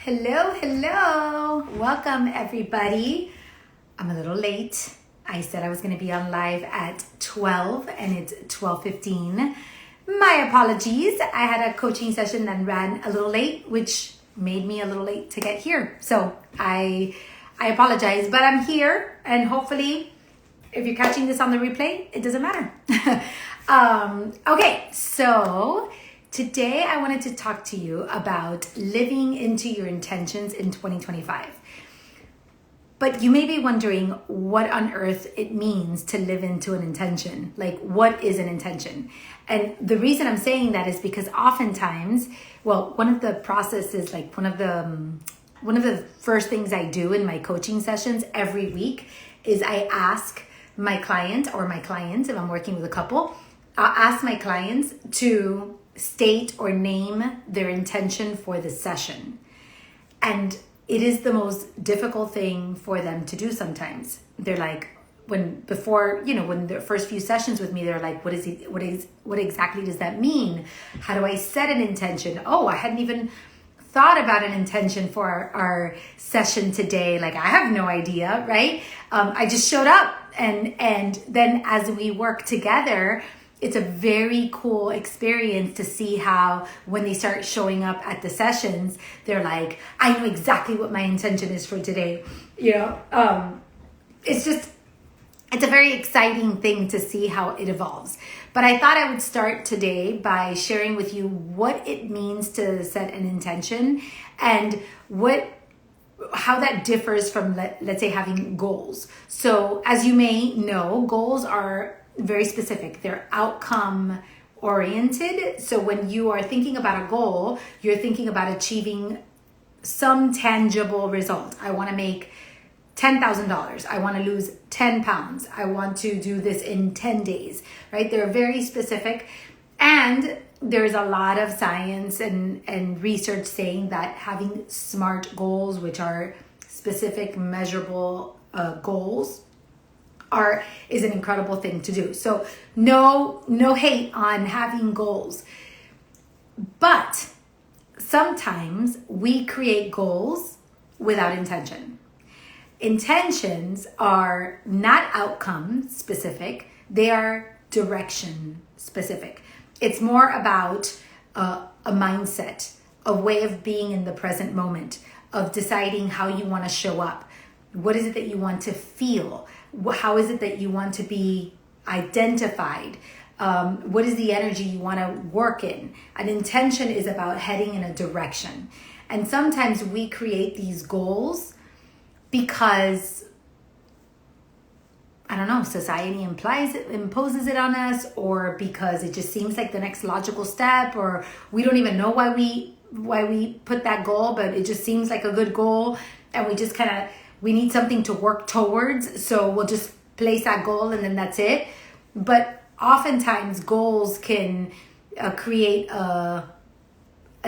Hello, hello. Welcome, everybody. I'm a little late. I said I was going to be on live at 12 and it's 12:15. My apologies. I had a coaching session that ran a little late, which made me a little late to get here. So I apologize, but I'm here and hopefully if you're catching this on the replay, it doesn't matter. Okay, so today I wanted to talk to you about living into your intentions in 2025. But you may be wondering what on earth it means to live into an intention. Like, what is an intention? And the reason I'm saying that is because oftentimes, one of the processes, like one of the first things I do in my coaching sessions every week is I ask my client or my clients, if I'm working with a couple, I'll ask my clients to state or name their intention for the session. And it is the most difficult thing for them to do sometimes. They're like, when their first few sessions with me, they're like, what exactly does that mean? How do I set an intention? Oh, I hadn't even thought about an intention for our session today. Like, I have no idea, right? I just showed up and then as we work together, it's a very cool experience to see how when they start showing up at the sessions, they're like, I know exactly what my intention is for today. It's a very exciting thing to see how it evolves. But I thought I would start today by sharing with you what it means to set an intention and how that differs from, let's say, having goals. So as you may know, goals are very specific. They're outcome oriented. So when you are thinking about a goal, you're thinking about achieving some tangible result. I want to make $10,000. I want to lose 10 pounds. I want to do this in 10 days, right? They're very specific. And there's a lot of science and research saying that having SMART goals, which are specific, measurable goals, is an incredible thing to do. So no hate on having goals. But sometimes we create goals without intention. Intentions are not outcome specific, they are direction specific. It's more about a mindset, a way of being in the present moment, of deciding how you want to show up. What is it that you want to feel? How is it that you want to be identified? What is the energy you want to work in? An intention is about heading in a direction. And sometimes we create these goals because, I don't know, society imposes it on us, or because it just seems like the next logical step, or we don't even know why we put that goal, but it just seems like a good goal, and we need something to work towards, so we'll just place that goal and then that's it. But oftentimes goals can create a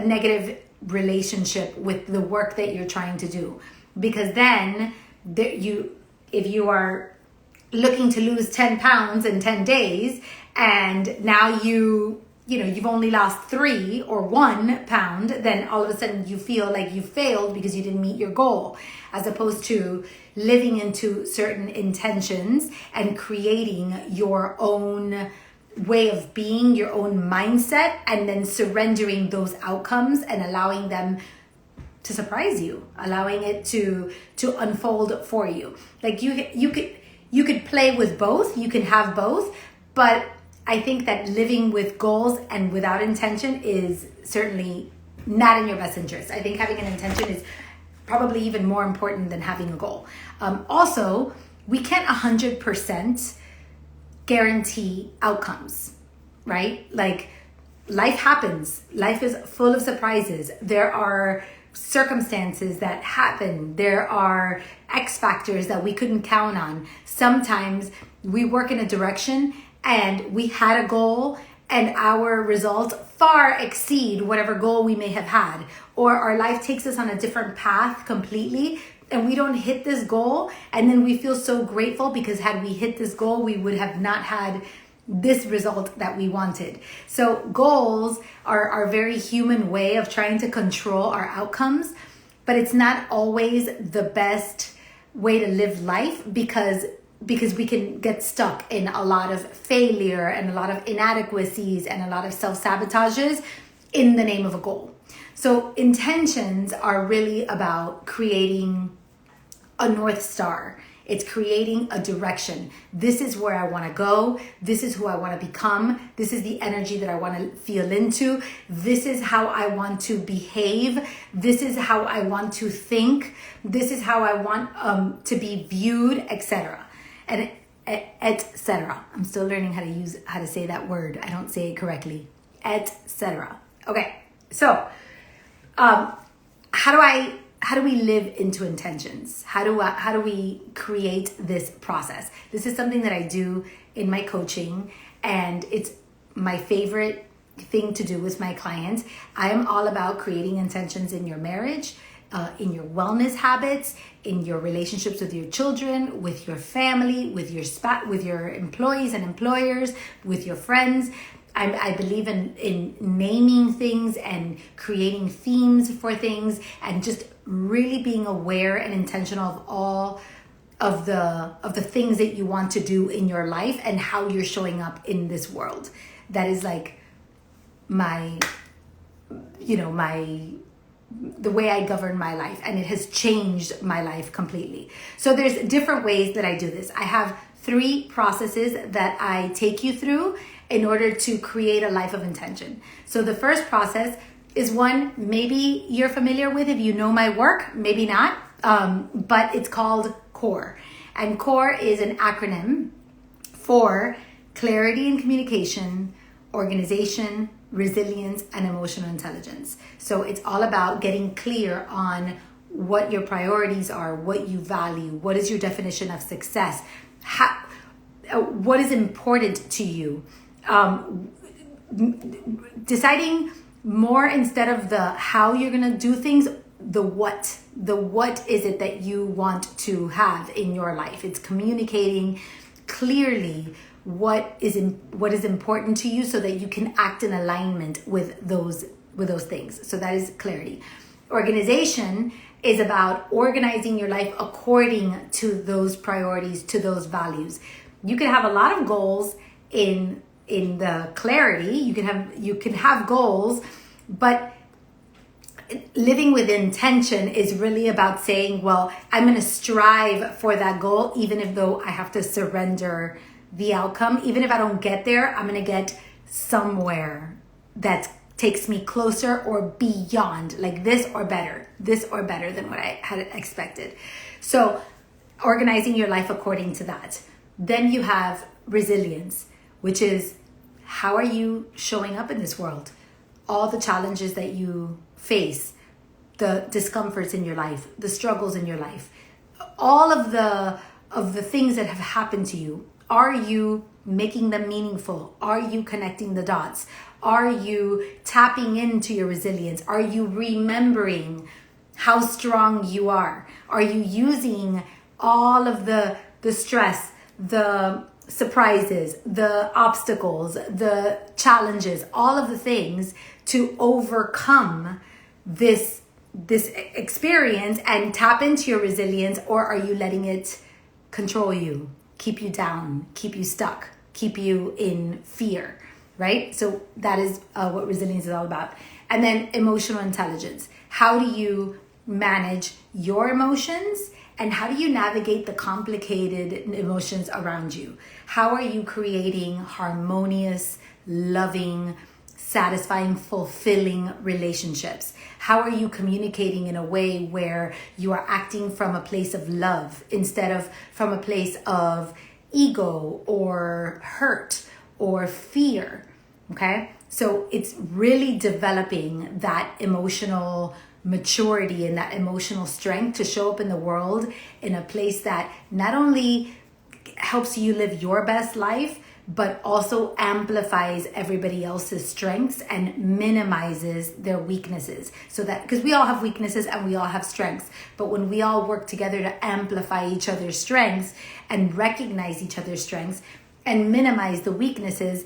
negative relationship with the work that you're trying to do, because then if you are looking to lose 10 pounds in 10 days and now you've only lost 3 or 1 pound, then all of a sudden you feel like you failed because you didn't meet your goal, as opposed to living into certain intentions and creating your own way of being, your own mindset, and then surrendering those outcomes and allowing them to surprise you, allowing it to unfold for you. Like you could play with both, you can have both, but I think that living with goals and without intention is certainly not in your best interest. I think having an intention is probably even more important than having a goal. Also, we can't 100% guarantee outcomes, right? Like, life happens. Life is full of surprises. There are circumstances that happen. There are X factors that we couldn't count on. Sometimes we work in a direction and we had a goal and our results far exceed whatever goal we may have had, or our life takes us on a different path completely and we don't hit this goal, and then we feel so grateful because had we hit this goal, we would have not had this result that we wanted. So goals are our very human way of trying to control our outcomes. but it's not always the best way to live life because we can get stuck in a lot of failure and a lot of inadequacies and a lot of self-sabotages in the name of a goal. So intentions are really about creating a North Star. It's creating a direction. This is where I want to go. This is who I want to become. This is the energy that I want to feel into. This is how I want to behave. This is how I want to think. This is how I want to be viewed, etc. And etc. I'm still learning how to say that word. I don't say it correctly. Etc. Okay. So, how do we live into intentions? How do we create this process? This is something that I do in my coaching, and it's my favorite thing to do with my clients. I am all about creating intentions in your marriage, in your wellness habits, in your relationships with your children, with your family, with your with your employees and employers, with your friends. I believe in naming things and creating themes for things and just really being aware and intentional of all of the things that you want to do in your life and how you're showing up in this world. That is like the way I govern my life, and it has changed my life completely. So there's different ways that I do this. I have 3 processes that I take you through in order to create a life of intention. So the first process is one maybe you're familiar with if you know my work, maybe not, but it's called CORE. And CORE is an acronym for clarity and communication, organization, resilience, and emotional intelligence. So it's all about getting clear on what your priorities are, what you value, what is your definition of success, what is important to you. Deciding more instead of the how you're going to do things, the what is it that you want to have in your life. It's communicating clearly what is important to you so that you can act in alignment with those things. So that is clarity. Organization is about organizing your life according to those priorities, to those values. You can have a lot of goals in the clarity. You can have goals, but living with intention is really about saying, well, I'm going to strive for that goal, even if though I have to surrender the outcome. Even if I don't get there, I'm going to get somewhere that takes me closer or beyond, like this or better than what I had expected. So organizing your life according to that. Then you have resilience, which is how are you showing up in this world? All the challenges that you face, the discomforts in your life, the struggles in your life, all of the things that have happened to you. Are you making them meaningful? Are you connecting the dots? Are you tapping into your resilience? Are you remembering how strong you are? Are you using all of the stress, the surprises, the obstacles, the challenges, all of the things to overcome this experience and tap into your resilience? Or are you letting it control you, keep you down, keep you stuck, keep you in fear, right? So that is what resilience is all about. And then emotional intelligence. How do you manage your emotions? And how do you navigate the complicated emotions around you? How are you creating harmonious, loving, satisfying, fulfilling relationships? How are you communicating in a way where you are acting from a place of love instead of from a place of ego or hurt or fear? Okay? So it's really developing that emotional maturity and that emotional strength to show up in the world in a place that not only helps you live your best life, but also amplifies everybody else's strengths and minimizes their weaknesses. So that, because we all have weaknesses and we all have strengths, but when we all work together to amplify each other's strengths and recognize each other's strengths and minimize the weaknesses,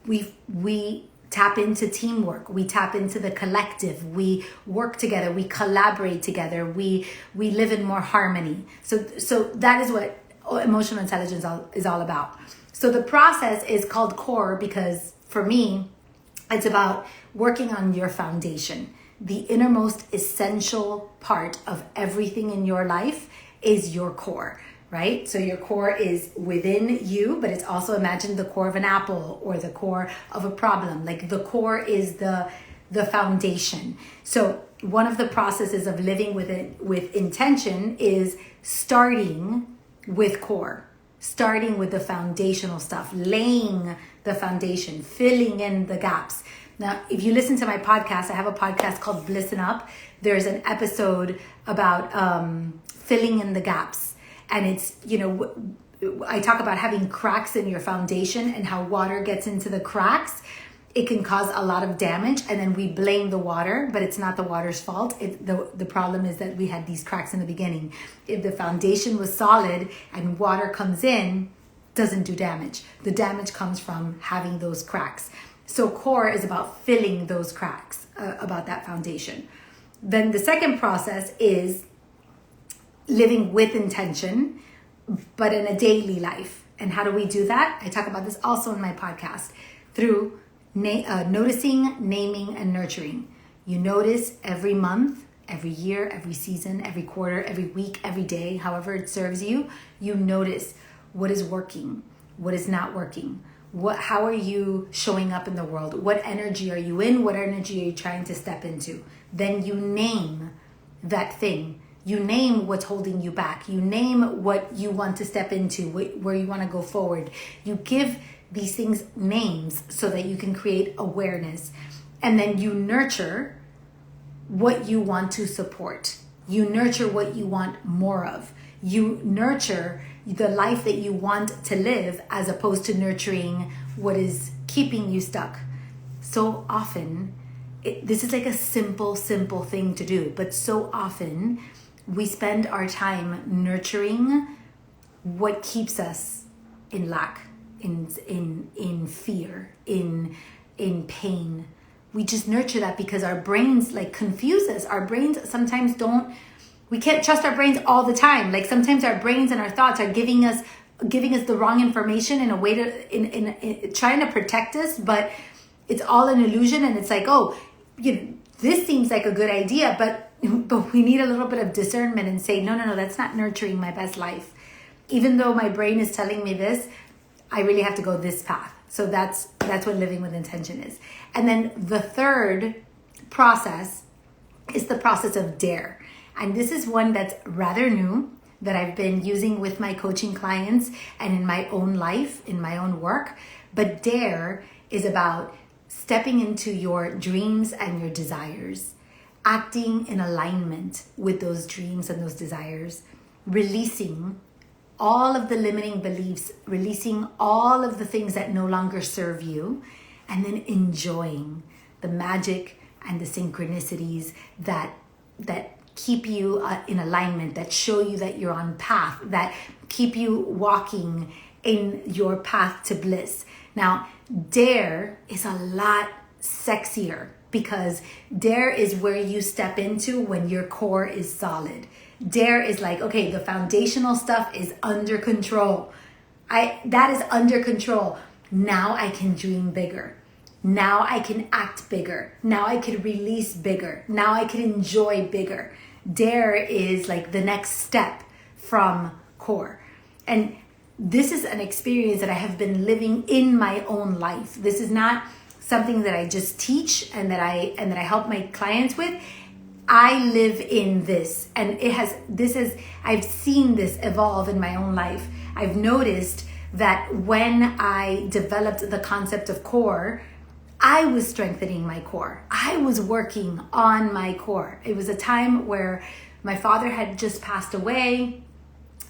we tap into teamwork. We tap into the collective. We work together. We collaborate together. We live in more harmony. So that is what emotional intelligence is all about. So the process is called core because for me, it's about working on your foundation. The innermost essential part of everything in your life is your core. Right? So your core is within you, but it's also, imagine the core of an apple or the core of a problem. Like the core is the foundation. So one of the processes of living with intention is starting with core, starting with the foundational stuff, laying the foundation, filling in the gaps. Now, if you listen to my podcast, I have a podcast called Blissin' Up. There's an episode about filling in the gaps. And it's, I talk about having cracks in your foundation and how water gets into the cracks. It can cause a lot of damage, and then we blame the water, but it's not the water's fault. The problem is that we had these cracks in the beginning. If the foundation was solid and water comes in, doesn't do damage. The damage comes from having those cracks. So core is about filling those cracks, about that foundation. Then the second process is living with intention, but in a daily life. And how do we do that? I talk about this also in my podcast through noticing, naming, and nurturing. You notice every month, every year, every season, every quarter, every week, every day, however it serves you. You notice what is working, what is not working. How are you showing up in the world? What energy are you in? What energy are you trying to step into? Then you name that thing. You name what's holding you back. You name what you want to step into, where you want to go forward. You give these things names so that you can create awareness. And then you nurture what you want to support. You nurture what you want more of. You nurture the life that you want to live as opposed to nurturing what is keeping you stuck. So often, this is like a simple thing to do, but so often we spend our time nurturing what keeps us in lack, in fear, in pain. We just nurture that because our brains confuse us. Our brains sometimes we can't trust our brains all the time. Like sometimes our brains and our thoughts are giving us the wrong information in a way in trying to protect us, but it's all an illusion. And it's like, this seems like a good idea, but we need a little bit of discernment and say, no, that's not nurturing my best life. Even though my brain is telling me this, I really have to go this path. So that's what living with intention is. And then the third process is the process of dare. And this is one that's rather new that I've been using with my coaching clients and in my own life, in my own work. But dare is about stepping into your dreams and your desires, acting in alignment with those dreams and those desires, releasing all of the limiting beliefs, releasing all of the things that no longer serve you, and then enjoying the magic and the synchronicities that keep you in alignment, that show you that you're on path, that keep you walking in your path to bliss. Now, dare is a lot sexier because dare is where you step into when your core is solid. Dare is like, okay, the foundational stuff is under control. That is under control. Now I can dream bigger. Now I can act bigger. Now I can release bigger. Now I can enjoy bigger. Dare is like the next step from core. And this is an experience that I have been living in my own life. This is not something that I just teach and that I help my clients with. I live in this, and I've seen this evolve in my own life. I've noticed that when I developed the concept of core, I was strengthening my core. I was working on my core. It was a time where my father had just passed away.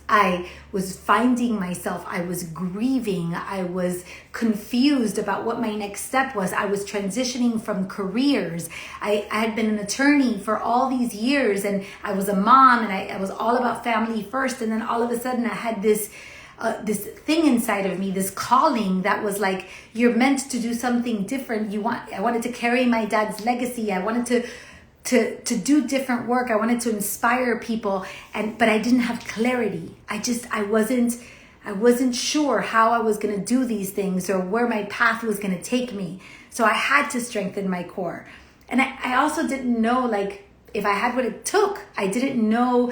I was finding myself, I was grieving, I was confused about what my next step was. I was transitioning from careers. I had been an attorney for all these years, and I was a mom, and I was all about family first. And then all of a sudden I had this this thing inside of me, this calling that was like, you're meant to do something different. I wanted to carry my dad's legacy. I wanted to do different work. I wanted to inspire people, but I didn't have clarity. I wasn't sure how I was going to do these things or where my path was going to take me. So I had to strengthen my core. And I also didn't know, like, if I had what it took. I didn't know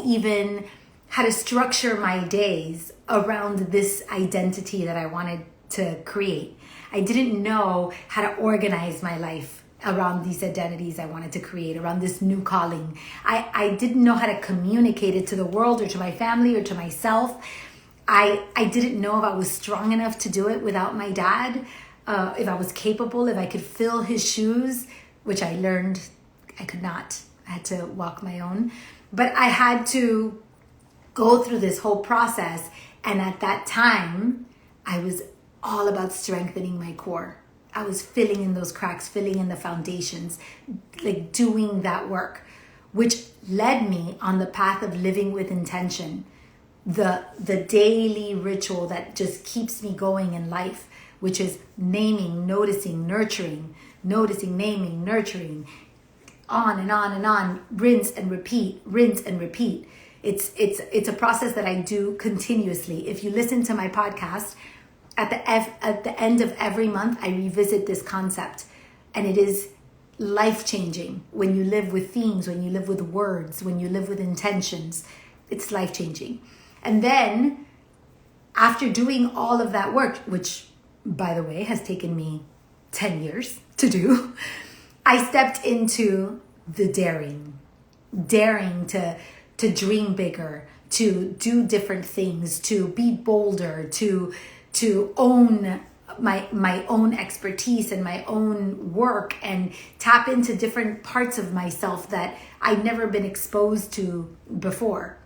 even how to structure my days around this identity that I wanted to create. I didn't know how to organize my life around these identities I wanted to create, around this new calling. I didn't know how to communicate it to the world or to my family or to myself. I didn't know if I was strong enough to do it without my dad, if I was capable, if I could fill his shoes, which I learned I could not. I had to walk my own. But I had to go through this whole process. And at that time, I was all about strengthening my core. I was filling in those cracks, filling in the foundations, like doing that work, which led me on the path of living with intention, the daily ritual that just keeps me going in life, which is naming, noticing, nurturing, noticing, naming, nurturing, on and on and on, rinse and repeat, rinse and repeat. It's a process that I do continuously. If you listen to my podcast, at the end of every month, I revisit this concept, and it is life-changing when you live with themes, when you live with words, when you live with intentions. It's life-changing. And then after doing all of that work, which, by the way, has taken me 10 years to do, I stepped into the daring to dream bigger, to do different things, to be bolder, to own my own expertise and my own work and tap into different parts of myself that I'd never been exposed to before.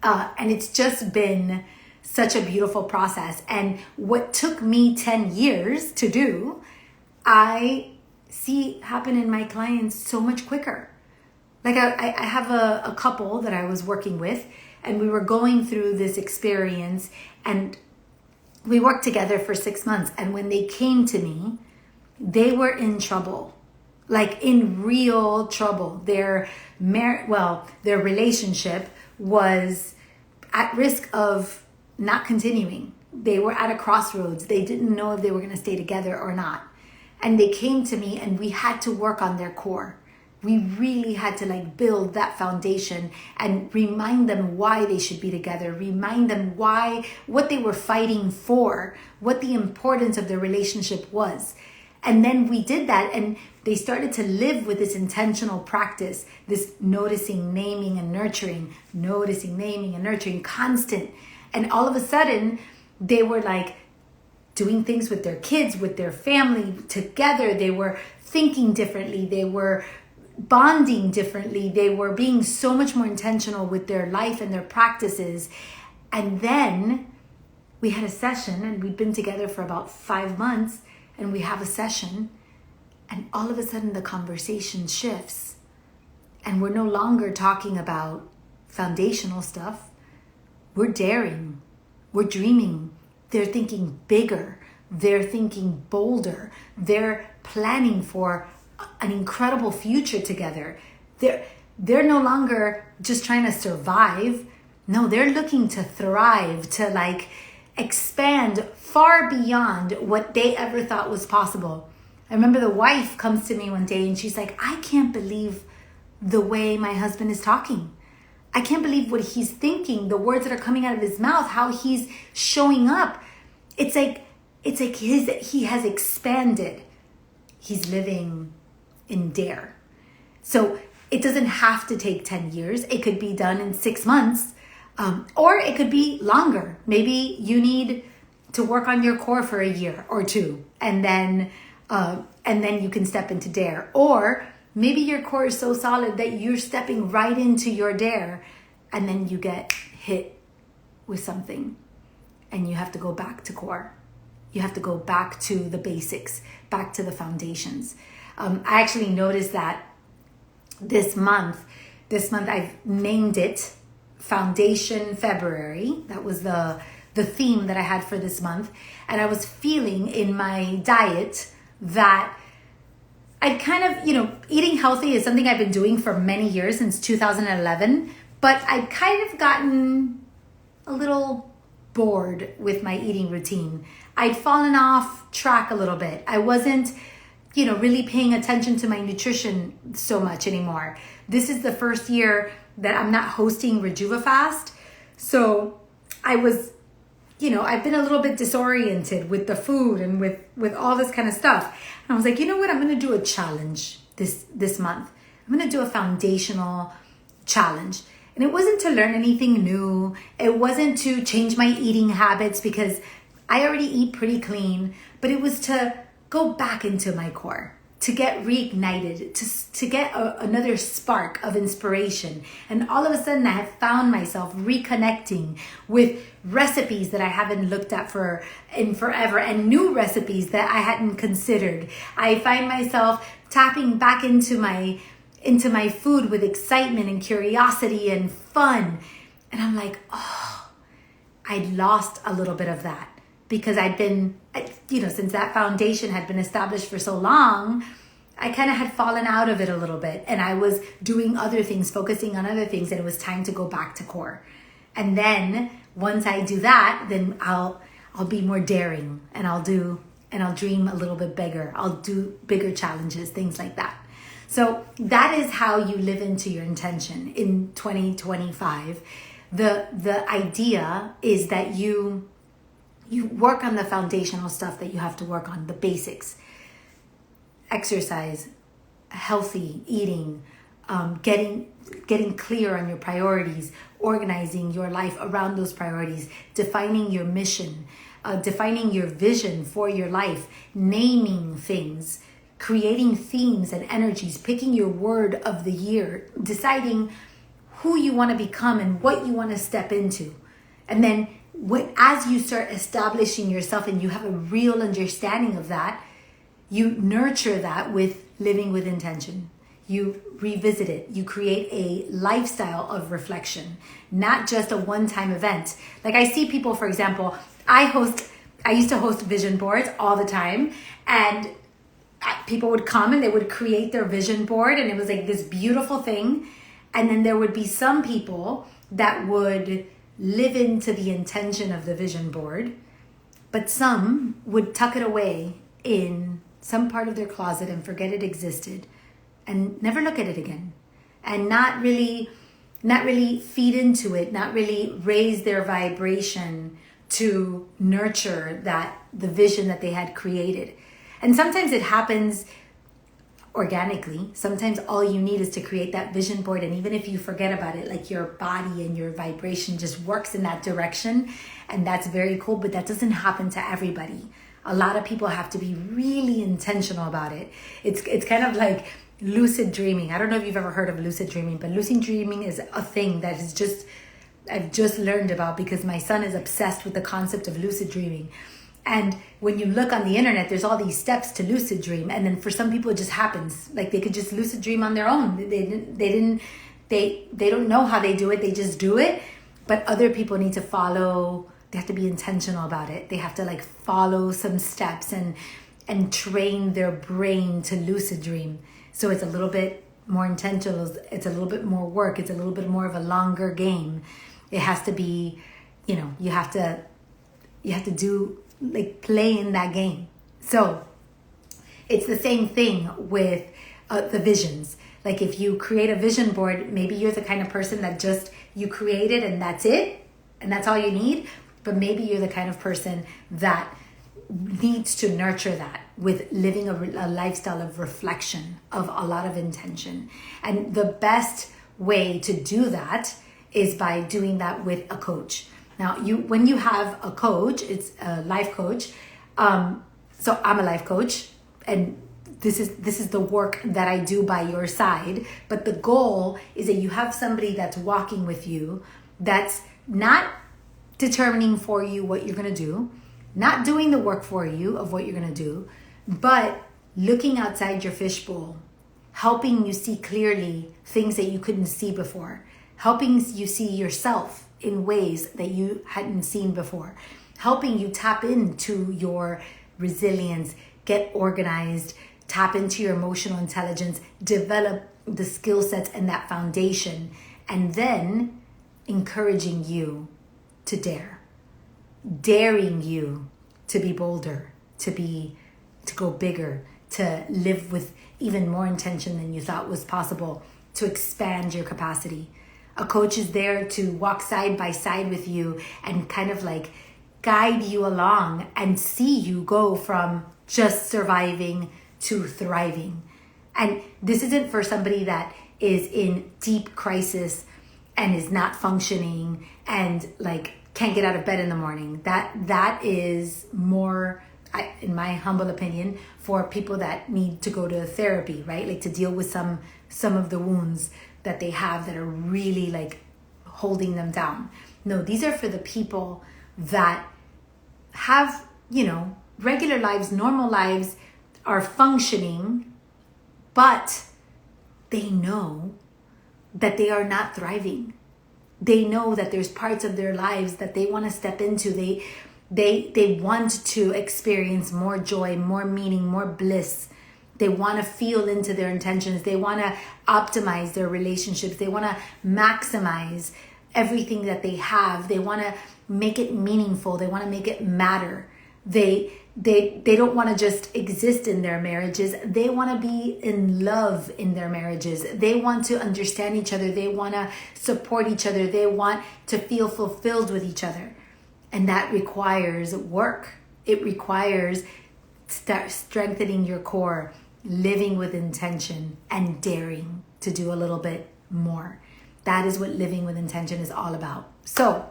And it's just been such a beautiful process. And what took me 10 years to do, I see happen in my clients so much quicker. Like I have a couple that I was working with, and we were going through this experience, and we worked together for 6 months. And when they came to me, they were in trouble, like in real trouble. Their relationship was at risk of not continuing. They were at a crossroads. They didn't know if they were going to stay together or not. And they came to me, and we had to work on their core. We really had to build that foundation and remind them why they should be together, remind them what they were fighting for, what the importance of their relationship was. And then we did that, and they started to live with this intentional practice, this noticing, naming, and nurturing, constant. And all of a sudden, they were doing things with their kids, with their family together. They were thinking differently. They were bonding differently. They were being so much more intentional with their life and their practices. And then we had a session, and we'd been together for about 5 months, and we have a session, and all of a sudden the conversation shifts, and we're no longer talking about foundational stuff. We're daring. We're dreaming. They're thinking bigger. They're thinking bolder. They're planning for an incredible future together. They're no longer just trying to survive. No, they're looking to thrive, to expand far beyond what they ever thought was possible. I remember the wife comes to me one day, and she's like, I can't believe the way my husband is talking. I can't believe what he's thinking, the words that are coming out of his mouth, how he's showing up. It's like he has expanded. He's living in dare. So it doesn't have to take 10 years. It could be done in 6 months, or it could be longer. Maybe you need to work on your core for a year or two, and then you can step into dare. Or maybe your core is so solid that you're stepping right into your dare, and then you get hit with something, and you have to go back to core. You have to go back to the basics, back to the foundations. I actually noticed that this month I've named it Foundation February. That was the theme that I had for this month. And I was feeling in my diet that I'd kind of, eating healthy is something I've been doing for many years, since 2011, but I'd kind of gotten a little bored with my eating routine. I'd fallen off track a little bit. I wasn't, really paying attention to my nutrition so much anymore. This is the first year that I'm not hosting RejuvaFast. So I was, I've been a little bit disoriented with the food and with all this kind of stuff. And I was like, you know what? I'm going to do a challenge this month. I'm going to do a foundational challenge. And it wasn't to learn anything new. It wasn't to change my eating habits, because I already eat pretty clean, but it was to go back into my core, to get reignited, to get another spark of inspiration. And all of a sudden I have found myself reconnecting with recipes that I haven't looked at in forever, and new recipes that I hadn't considered. I find myself tapping back into my food with excitement and curiosity and fun. And I'm like, oh, I'd lost a little bit of that, because I'd been, since that foundation had been established for so long, I kind of had fallen out of it a little bit, and I was doing other things, focusing on other things, and it was time to go back to core. And then once I do that, then I'll be more daring, and I'll dream a little bit bigger. I'll do bigger challenges, things like that. So that is how you live into your intention in 2025. The idea is that you work on the foundational stuff that you have to work on, the basics. Exercise, healthy eating, getting clear on your priorities, organizing your life around those priorities, defining your mission, defining your vision for your life, naming things, creating themes and energies, picking your word of the year, deciding who you want to become and what you want to step into. And then as you start establishing yourself and you have a real understanding of that, you nurture that with living with intention. You revisit it. You create a lifestyle of reflection, not just a one-time event. Like I see people, for example, I used to host vision boards all the time, and people would come and they would create their vision board, and it was like this beautiful thing. And then there would be some people that would live into the intention of the vision board, but some would tuck it away in some part of their closet and forget it existed and never look at it again, and not really feed into it, not really raise their vibration to nurture the vision that they had created. And sometimes it happens organically. Sometimes all you need is to create that vision board, and even if you forget about it, like your body and your vibration just works in that direction, and that's very cool. But that doesn't happen to everybody. A lot of people have to be really intentional about it. It's kind of like lucid dreaming. I don't know if you've ever heard of lucid dreaming, but lucid dreaming is a thing that I've just learned about, because my son is obsessed with the concept of lucid dreaming. And when you look on the internet, there's all these steps to lucid dream. And then for some people, it just happens. Like they could just lucid dream on their own. They don't know how they do it. They just do it. But other people need to follow. They have to be intentional about it. They have to follow some steps and train their brain to lucid dream. So it's a little bit more intentional. It's a little bit more work. It's a little bit more of a longer game. It has to be, you have to do, play in that game. So it's the same thing with the visions. Like if you create a vision board, maybe you're the kind of person that just, you create it and that's it, and that's all you need. But maybe you're the kind of person that needs to nurture that with living a lifestyle of reflection, of a lot of intention. And the best way to do that is by doing that with a coach. Now, when you have a coach, it's a life coach. So I'm a life coach, and this is the work that I do by your side. But the goal is that you have somebody that's walking with you, that's not determining for you what you're going to do, not doing the work for you of what you're going to do, but looking outside your fishbowl, helping you see clearly things that you couldn't see before, helping you see yourself in ways that you hadn't seen before, helping you tap into your resilience, get organized, tap into your emotional intelligence, develop the skill sets and that foundation, and then encouraging you to dare, daring you to be bolder, to go bigger, to live with even more intention than you thought was possible, to expand your capacity. A coach is there to walk side by side with you and kind of like guide you along and see you go from just surviving to thriving. And this isn't for somebody that is in deep crisis and is not functioning and like can't get out of bed in the morning. That is more, in my humble opinion, for people that need to go to therapy, right? Like to deal with some of the wounds that they have that are really like holding them down. No, these are for the people that have, regular lives, normal lives, are functioning, but they know that they are not thriving. They know that there's parts of their lives that they want to step into. They want to experience more joy, more meaning, more bliss. They want to feel into their intentions. They want to optimize their relationships. They want to maximize everything that they have. They want to make it meaningful. They want to make it matter. They don't want to just exist in their marriages. They want to be in love in their marriages. They want to understand each other. They want to support each other. They want to feel fulfilled with each other. And that requires work. It requires strengthening your core, living with intention, and daring to do a little bit more. That is what living with intention is all about. So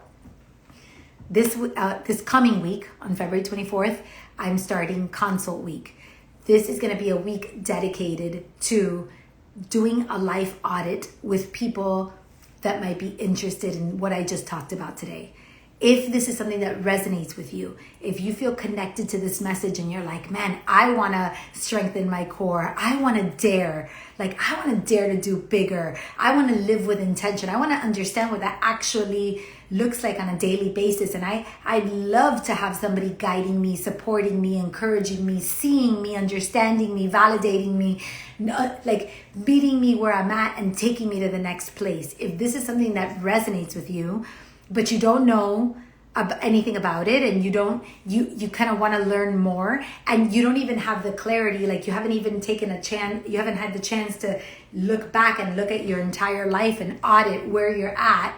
this coming week on February 24th, I'm starting Consult Week. This is going to be a week dedicated to doing a life audit with people that might be interested in what I just talked about today. If this is something that resonates with you, if you feel connected to this message and you're like, man, I want to strengthen my core. I want to dare. I want to dare to do bigger. I want to live with intention. I want to understand what that actually looks like on a daily basis. And I'd love to have somebody guiding me, supporting me, encouraging me, seeing me, understanding me, validating me, meeting me where I'm at and taking me to the next place. If this is something that resonates with you, but you don't know anything about it, and you kind of want to learn more, and you don't even have the clarity, like you haven't even taken a chance, you haven't had the chance to look back and look at your entire life and audit where you're at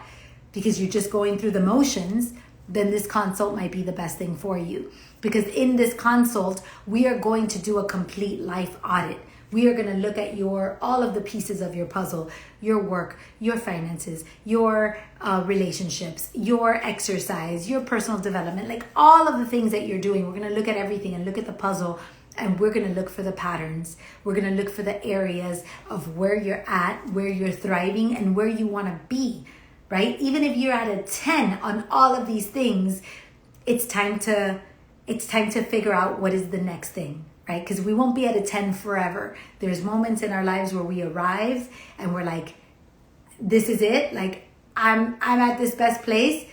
because you're just going through the motions, then this consult might be the best thing for you. Because in this consult, we are going to do a complete life audit. We are going to look at all of the pieces of your puzzle, your work, your finances, your relationships, your exercise, your personal development, like all of the things that you're doing. We're going to look at everything and look at the puzzle, and we're going to look for the patterns. We're going to look for the areas of where you're at, where you're thriving, and where you want to be, right? Even if you're at a 10 on all of these things, it's time to figure out what is the next thing. Right? Because we won't be at a 10 forever. There's moments in our lives where we arrive and we're like, this is it. Like I'm at this best place.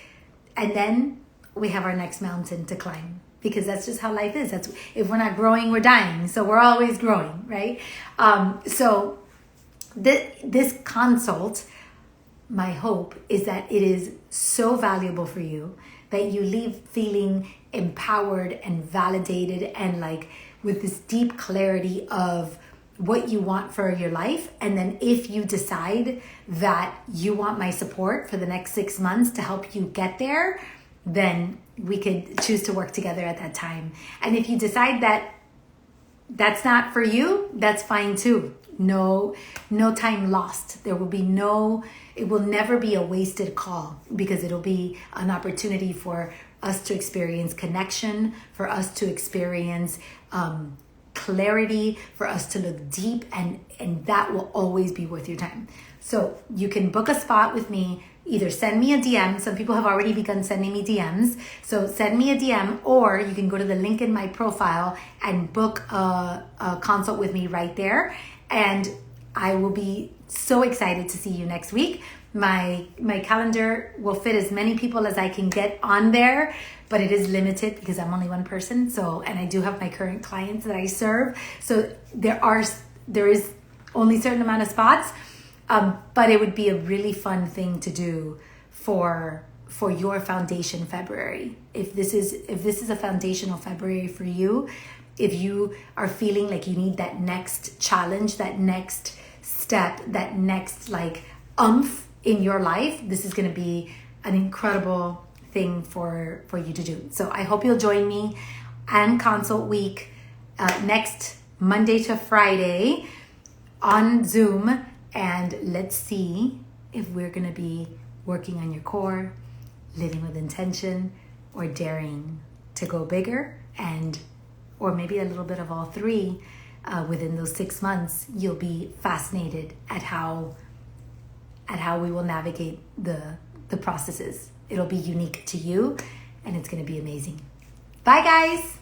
And then we have our next mountain to climb, because that's just how life is. That's, if we're not growing, we're dying. So we're always growing, right? So this consult, my hope is that it is so valuable for you that you leave feeling empowered and validated and like with this deep clarity of what you want for your life. And then if you decide that you want my support for the next 6 months to help you get there, then we could choose to work together at that time. And if you decide that that's not for you, that's fine too. No time lost. It will never be a wasted call, because it'll be an opportunity for us to experience connection, for us to experience clarity, for us to look deep, and that will always be worth your time. So you can book a spot with me. Either send me a DM. Some people have already begun sending me DMs. So send me a DM, or you can go to the link in my profile and book a consult with me right there. And I will be so excited to see you next week. My calendar will fit as many people as I can get on there, but it is limited because I'm only one person. So, and I do have my current clients that I serve. So there is only a certain amount of spots, but it would be a really fun thing to do for your foundation February. If this is a foundational February for you, if you are feeling like you need that next challenge, that next step, that next like oomph in your life, this is going to be an incredible thing for you to do. So I hope you'll join me and Consult Week next Monday to Friday on Zoom, and let's see if we're going to be working on your core, living with intention, or daring to go bigger, or maybe a little bit of all three. Within those 6 months, you'll be fascinated at how we will navigate the processes. It'll be unique to you, and it's going to be amazing. Bye, guys.